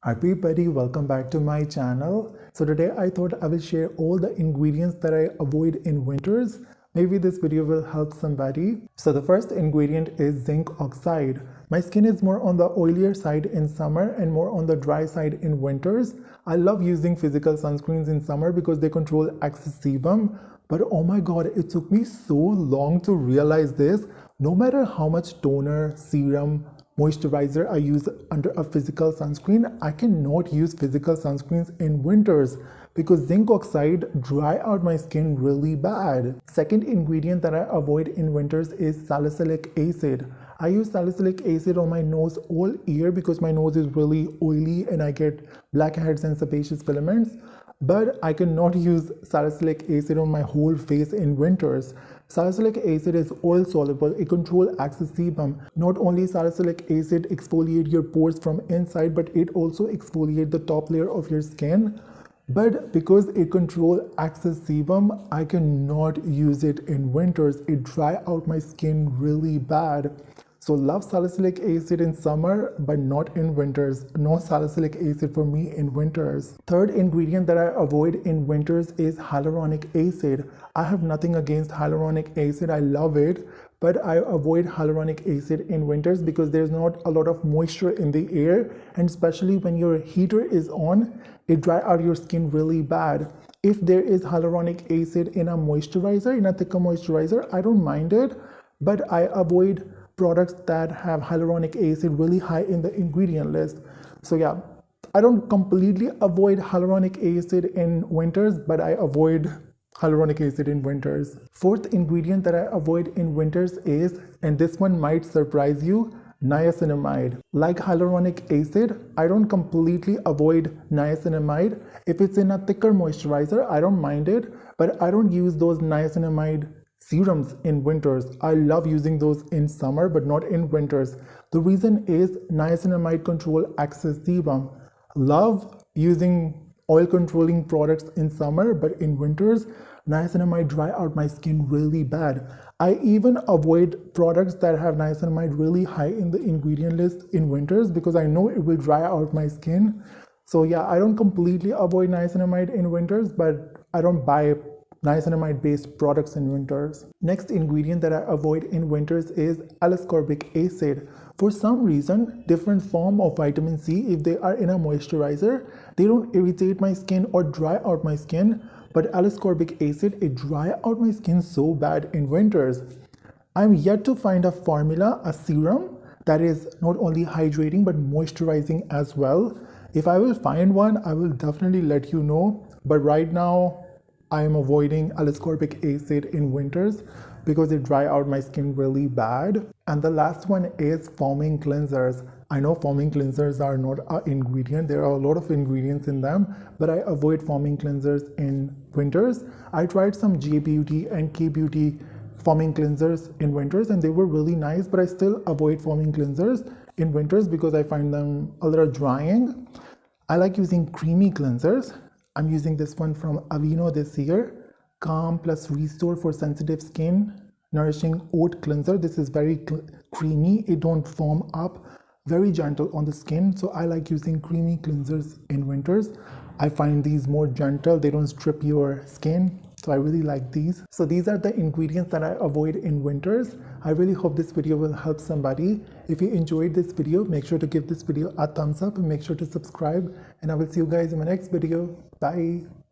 Everybody, welcome back to my channel. So today I thought I will share all the ingredients that I avoid in winters. Maybe this video will help somebody. So the first ingredient is zinc oxide. My skin is more on the oilier side in summer and more on the dry side in winters. I love using physical sunscreens in summer because they control excess sebum. But oh my god, it took me so long to realize this. No matter how much toner, serum, moisturizer I use under a physical sunscreen, I cannot use physical sunscreens in winters because zinc oxide dry out my skin really bad. Second ingredient that I avoid in winters is salicylic acid. I use salicylic acid on my nose all year because my nose is really oily and I get blackheads and sebaceous filaments. But I cannot use salicylic acid on my whole face in winters. Salicylic acid is oil soluble, it controls excess sebum. Not only salicylic acid exfoliates your pores from inside, but it also exfoliates the top layer of your skin. But because it controls excess sebum, I cannot use it in winters. It dries out my skin really bad. So love salicylic acid in summer, but not in winters. No salicylic acid for me in winters. Third ingredient that I avoid in winters is hyaluronic acid. I have nothing against hyaluronic acid. I love it, but I avoid hyaluronic acid in winters because there's not a lot of moisture in the air, and especially when your heater is on, it dries out your skin really bad. If there is hyaluronic acid in a moisturizer, in a thicker moisturizer, I don't mind it, but I avoid products that have hyaluronic acid really high in the ingredient list. So yeah, I don't completely avoid hyaluronic acid in winters, but I avoid hyaluronic acid in winters. Fourth ingredient that I avoid in winters is, and this one might surprise you, niacinamide. Like hyaluronic acid, I don't completely avoid niacinamide. If it's in a thicker moisturizer, I don't mind it, but I don't use those niacinamide serums in winters. I love using those in summer, but not in winters. The reason is niacinamide control excess sebum. Love using oil controlling products in summer, but in winters, niacinamide dry out my skin really bad. I even avoid products that have niacinamide really high in the ingredient list in winters because I know it will dry out my skin. So yeah, I don't completely avoid niacinamide in winters, but I don't buy niacinamide based products in winters. Next ingredient that I avoid in winters is aliscorbic acid. For some reason, different form of vitamin C, if they are in a moisturizer, they don't irritate my skin or dry out my skin, but aliscorbic acid, it dry out my skin so bad in winters. I'm yet to find a formula, a serum that is not only hydrating but moisturizing as well. If I will find one, I will definitely let you know, but right now I am avoiding aliscorbic acid in winters because it dry out my skin really bad. And the last one is foaming cleansers. I know foaming cleansers are not an ingredient. There are a lot of ingredients in them, but I avoid foaming cleansers in winters. I tried some J Beauty and K Beauty foaming cleansers in winters and they were really nice, but I still avoid foaming cleansers in winters because I find them a little drying. I like using creamy cleansers. I'm using this one from Aveeno this year, Calm Plus Restore for Sensitive Skin, Nourishing Oat Cleanser. This is very creamy, it don't foam up, very gentle on the skin. So I like using creamy cleansers in winters. I find these more gentle, they don't strip your skin. So I really like these. So these are the ingredients that I avoid in winters. I really hope this video will help somebody. If you enjoyed this video, make sure to give this video a thumbs up and make sure to subscribe. And I will see you guys in my next video. Bye.